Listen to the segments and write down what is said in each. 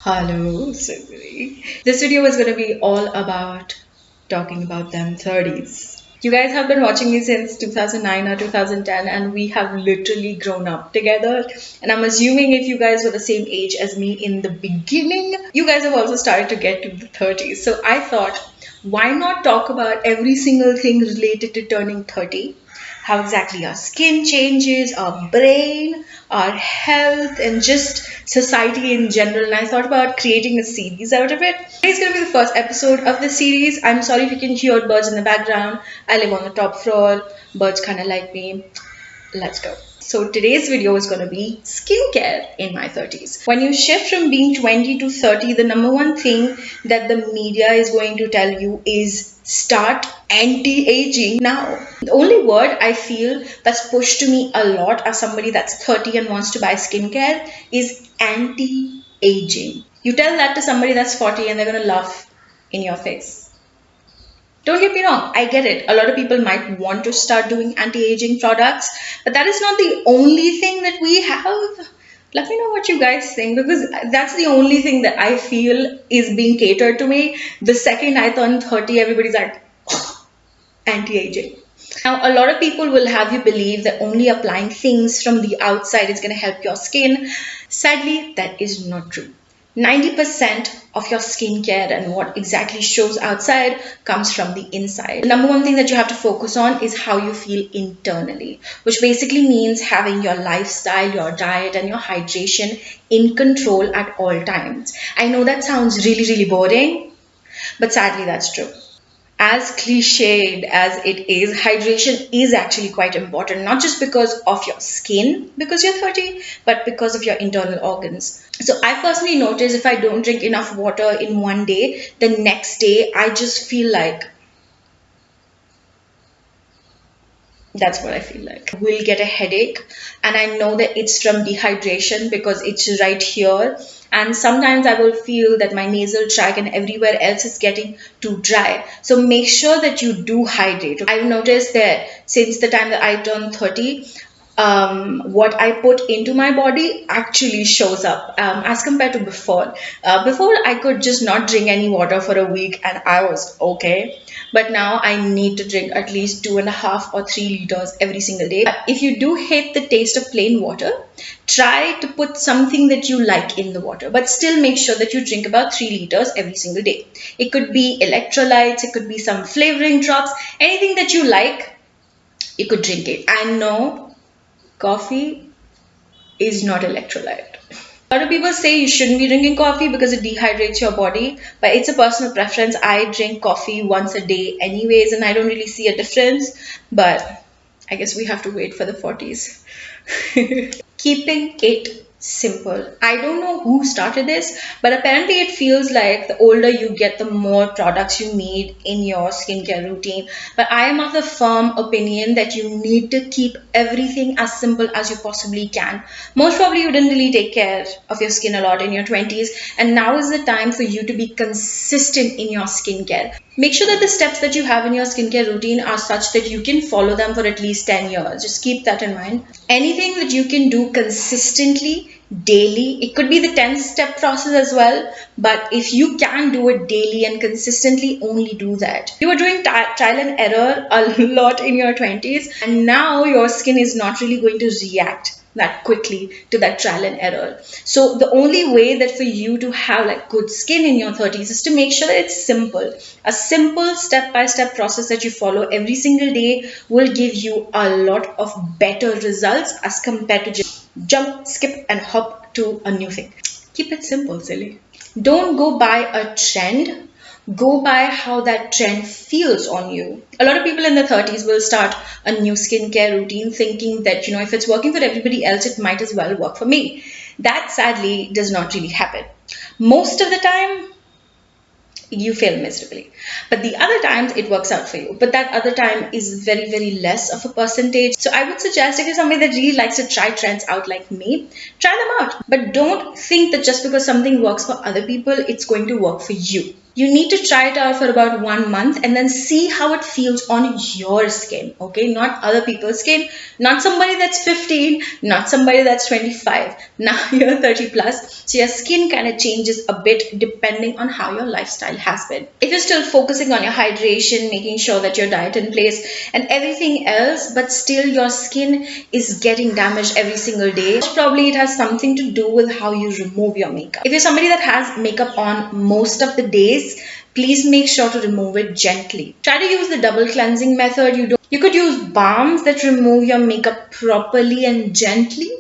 Hello, Sugri. This video is going to be all about talking about them 30s. You guys have been watching me since 2009 or 2010, and we have literally grown up together. And I'm assuming if you guys were the same age as me in the beginning, you guys have also started to get to the 30s. So I thought, why not talk about every single thing related to turning 30? How exactly our skin changes, our brain, our health, and just society in general. And I thought about creating a series out of it. Today's gonna be the first episode of the series. I'm sorry if you can hear birds in the background. I live on the top floor. Birds kind of like me. Let's go. So today's video is going to be skincare in my 30s. When you shift from being 20 to 30, the number one thing that the media is going to tell you is start anti-aging now. The only word I feel that's pushed to me a lot as somebody that's 30 and wants to buy skincare is anti-aging. You tell that to somebody that's 40 and they're going to laugh in your face. Don't get me wrong, I get it. A lot of people might want to start doing anti-aging products, but that is not the only thing that we have. Let me know what you guys think, because that's the only thing that I feel is being catered to me. The second I turn 30, everybody's like, anti-aging. Now, a lot of people will have you believe that only applying things from the outside is going to help your skin. Sadly, that is not true. 90% of your skincare and what exactly shows outside comes from the inside. The number one thing that you have to focus on is how you feel internally, which basically means having your lifestyle, your diet, and your hydration in control at all times. I know that sounds really, really boring, but sadly, that's true. As cliched as it is, hydration is actually quite important, not just because of your skin, because you're 30, but because of your internal organs. So I personally notice if I don't drink enough water in one day, the next day I just feel like that's what I feel like. I will get a headache, and I know that it's from dehydration because it's right here. And sometimes I will feel that my nasal tract and everywhere else is getting too dry. So make sure that you do hydrate. I've noticed that since the time that I turned 30, what I put into my body actually shows up as compared to before. Before, I could just not drink any water for a week and I was okay. But now I need to drink at least 2.5 or 3 liters every single day. If you do hate the taste of plain water, try to put something that you like in the water, but still make sure that you drink about 3 liters every single day. It could be electrolytes, it could be some flavoring drops, anything that you like, you could drink it. I know coffee is not electrolyte. A lot of people say you shouldn't be drinking coffee because it dehydrates your body, but it's a personal preference. I drink coffee once a day anyways, and I don't really see a difference, but I guess we have to wait for the 40s. Keeping it simple. I don't know who started this, but apparently it feels like the older you get, the more products you need in your skincare routine. But I am of the firm opinion that you need to keep everything as simple as you possibly can. Most probably you didn't really take care of your skin a lot in your 20s, and now is the time for you to be consistent in your skincare. Make sure that the steps that you have in your skincare routine are such that you can follow them for at least 10 years. Just keep that in mind. Anything that you can do consistently, daily, it could be the 10-step process as well, but if you can do it daily and consistently, only do that. You were doing trial and error a lot in your 20s, and now your skin is not really going to react that quickly to that trial and error. So the only way that for you to have like good skin in your 30s is to make sure that it's simple. A simple step-by-step process that you follow every single day will give you a lot of better results as compared to just jump, skip, and hop to a new thing. Keep it simple, silly. Don't go by a trend. Go by how that trend feels on you. A lot of people in their 30s will start a new skincare routine thinking that, if it's working for everybody else, it might as well work for me. That sadly does not really happen. Most of the time, you fail miserably. But the other times it works out for you. But that other time is very, very less of a percentage. So I would suggest if you're somebody that really likes to try trends out like me, try them out. But don't think that just because something works for other people, it's going to work for you. you need to try it out for about 1 month and then see how it feels on your skin, okay? Not other people's skin, not somebody that's 15, not somebody that's 25. Now you're 30 plus, so your skin kind of changes a bit depending on how your lifestyle has been. If you're still focusing on your hydration, making sure that your diet in place and everything else, but still your skin is getting damaged every single day, probably it has something to do with how you remove your makeup. If you're somebody that has makeup on most of the days, please make sure to remove it gently. Try to use the double cleansing method. You could use balms that remove your makeup properly and gently,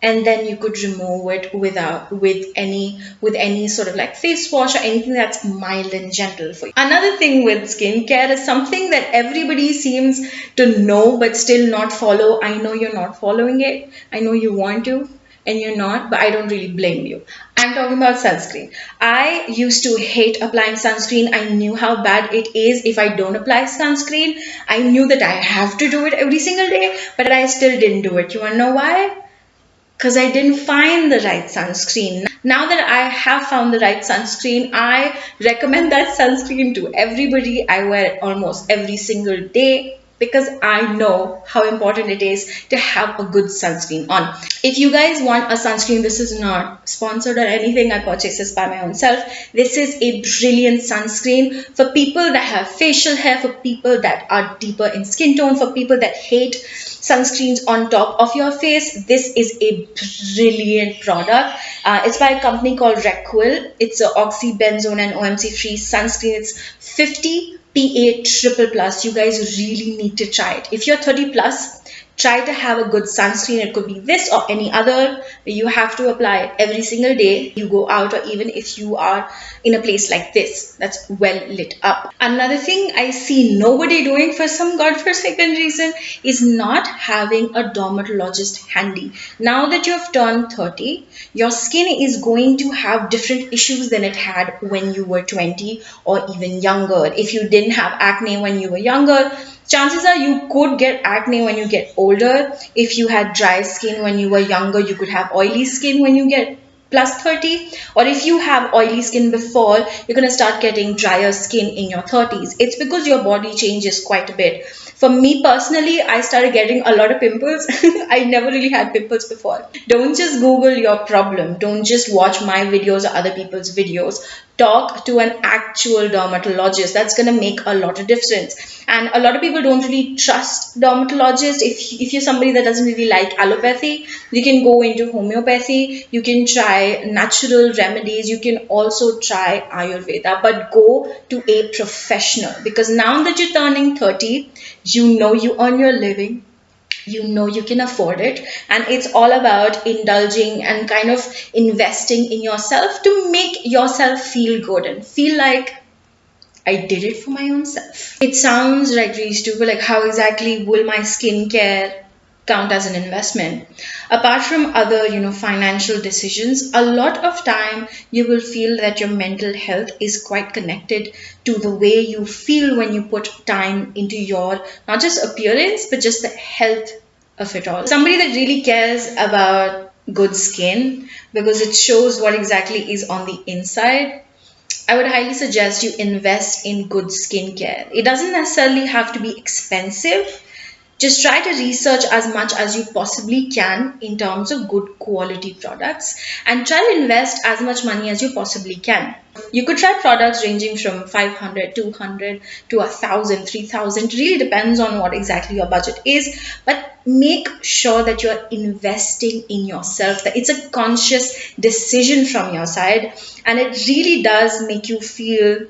and then you could remove it with any sort of like face wash or anything that's mild and gentle for you. Another thing with skincare is something that everybody seems to know but still not follow. I know you're not following it. I know you want to and you're not, but I don't really blame you. I'm talking about sunscreen. I used to hate applying sunscreen. I knew how bad it is if I don't apply sunscreen. I knew that I have to do it every single day, but I still didn't do it. You wanna know why? Because I didn't find the right sunscreen. Now that I have found the right sunscreen, I recommend that sunscreen to everybody. I wear it almost every single day because I know how important it is to have a good sunscreen on. If you guys want a sunscreen, this is not sponsored or anything. I purchased this by my own self. This is a brilliant sunscreen for people that have facial hair, for people that are deeper in skin tone, for people that hate sunscreens on top of your face. This is a brilliant product. It's by a company called Requil. It's an oxybenzone and OMC free sunscreen. It's 50 PA triple plus. You guys really need to try it. If you're 30 plus, try to have a good sunscreen. It could be this or any other. You have to apply every single day you go out, or even if you are in a place like this that's well lit up. Another thing I see nobody doing for some godforsaken reason is not having a dermatologist handy. Now that you have turned 30, your skin is going to have different issues than it had when you were 20 or even younger. If you didn't have acne when you were younger, chances are you could get acne when you get older. If you had dry skin when you were younger, you could have oily skin when you get plus 30. Or if you have oily skin before, you're going to start getting drier skin in your 30s. It's because your body changes quite a bit. For me personally, I started getting a lot of pimples. I never really had pimples before. Don't just Google your problem. Don't just watch my videos or other people's videos. Talk to an actual dermatologist. That's going to make a lot of difference. And a lot of people don't really trust dermatologists. If you're somebody that doesn't really like allopathy, you can go into homeopathy. You can try natural remedies. You can also try Ayurveda, but go to a professional, because now that you're turning 30, you know you earn your living. You know you can afford it, and it's all about indulging and kind of investing in yourself to make yourself feel good and feel like I did it for my own self. It sounds like really stupid, like how exactly will my skincare count as an investment? Apart from other, financial decisions, a lot of time you will feel that your mental health is quite connected to the way you feel when you put time into your, not just appearance, but just the health of it all. Somebody that really cares about good skin, because it shows what exactly is on the inside, I would highly suggest you invest in good skincare. It doesn't necessarily have to be expensive. Just try to research as much as you possibly can in terms of good quality products, and try to invest as much money as you possibly can. You could try products ranging from 500, 200 to 1,000, 3,000. It really depends on what exactly your budget is, but make sure that you're investing in yourself, that it's a conscious decision from your side, and it really does make you feel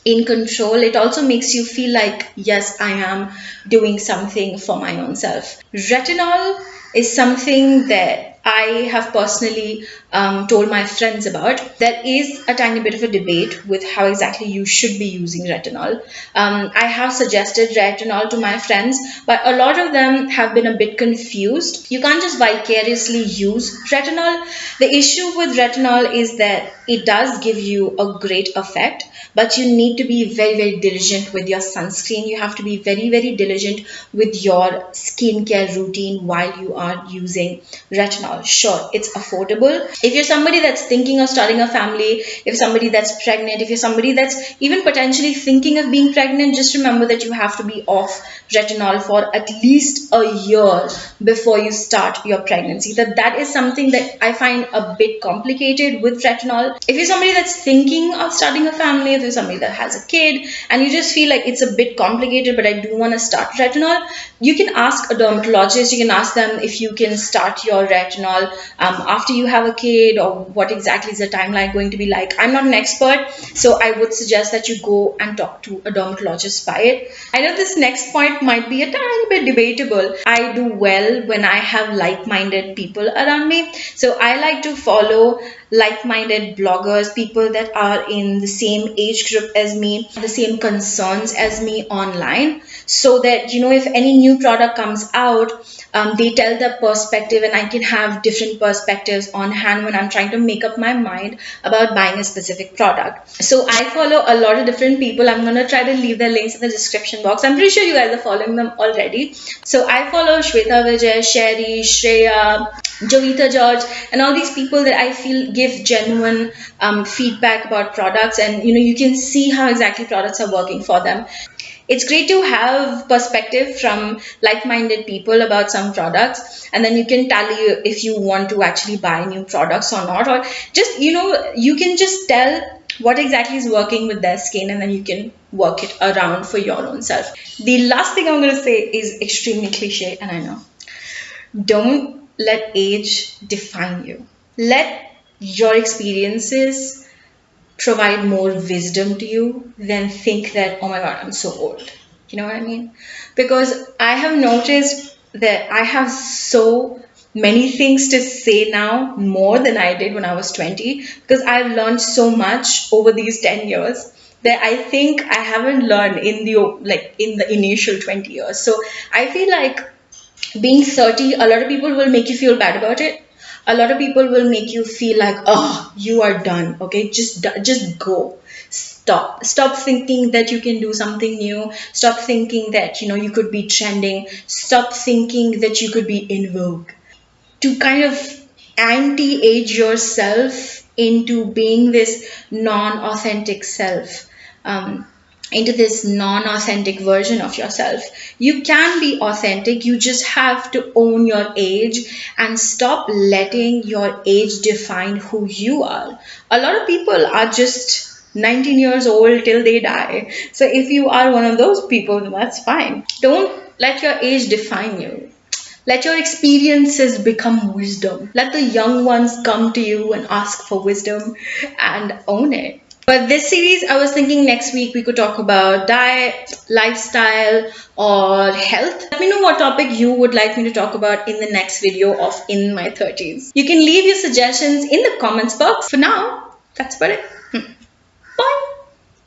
in control. It also makes you feel like, yes, I am doing something for my own self. Retinol is something that I have personally told my friends about. There is a tiny bit of a debate with how exactly you should be using retinol. I have suggested retinol to my friends, but a lot of them have been a bit confused. You can't just vicariously use retinol. The issue with retinol is that it does give you a great effect, but you need to be very, very diligent with your sunscreen. You have to be very, very diligent with your skincare routine while you are using retinol. Sure, it's affordable. If you're somebody that's thinking of starting a family, if somebody that's pregnant, if you're somebody that's even potentially thinking of being pregnant, just remember that you have to be off retinol for at least a year before you start your pregnancy. That is something that I find a bit complicated with retinol. If you're somebody that's thinking of starting a family, if you're somebody that has a kid and you just feel like it's a bit complicated, but I do want to start retinol, you can ask a dermatologist. You can ask them if you can start your retinol after you have a kid, or what exactly is the timeline going to be like. I'm not an expert, so I would suggest that you go and talk to a dermatologist by it. I know this next point might be a tiny bit debatable. I do well when I have like-minded people around me. So I like to follow like-minded bloggers, people that are in the same age group as me, the same concerns as me online, so that, if any new product comes out, they tell their perspective and I can have different perspectives on hand when I'm trying to make up my mind about buying a specific product. So I follow a lot of different people. I'm going to try to leave their links in the description box. I'm pretty sure you guys are following them already. So I follow Shweta Vijay, Sherry, Shreya, Jovita George, and all these people that I feel give genuine feedback about products, and you can see how exactly products are working for them. It's great to have perspective from like-minded people about some products, and then you can tally if you want to actually buy new products or not, or just you can just tell what exactly is working with their skin, and then you can work it around for your own self. The last thing I'm going to say is extremely cliche, and I know. Don't let age define you. Let your experiences provide more wisdom to you than think that, oh my God, I'm so old. You know what I mean? Because I have noticed that I have so many things to say now, more than I did when I was 20, because I've learned so much over these 10 years that I think I haven't learned in the initial 20 years. So I feel like being 30, a lot of people will make you feel bad about it. A lot of people will make you feel like, oh, you are done. Okay, just go. Stop thinking that you can do something new. Stop thinking that you could be trending. Stop thinking that you could be in vogue. To kind of anti-age yourself into being this non-authentic self. Into this non-authentic version of yourself. You can be authentic, you just have to own your age and stop letting your age define who you are. A lot of people are just 19 years old till they die. So if you are one of those people, then that's fine. Don't let your age define you. Let your experiences become wisdom. Let the young ones come to you and ask for wisdom and own it. But this series, I was thinking next week we could talk about diet, lifestyle, or health. Let me know what topic you would like me to talk about in the next video of In My 30s. You can leave your suggestions in the comments box. For now, that's about it.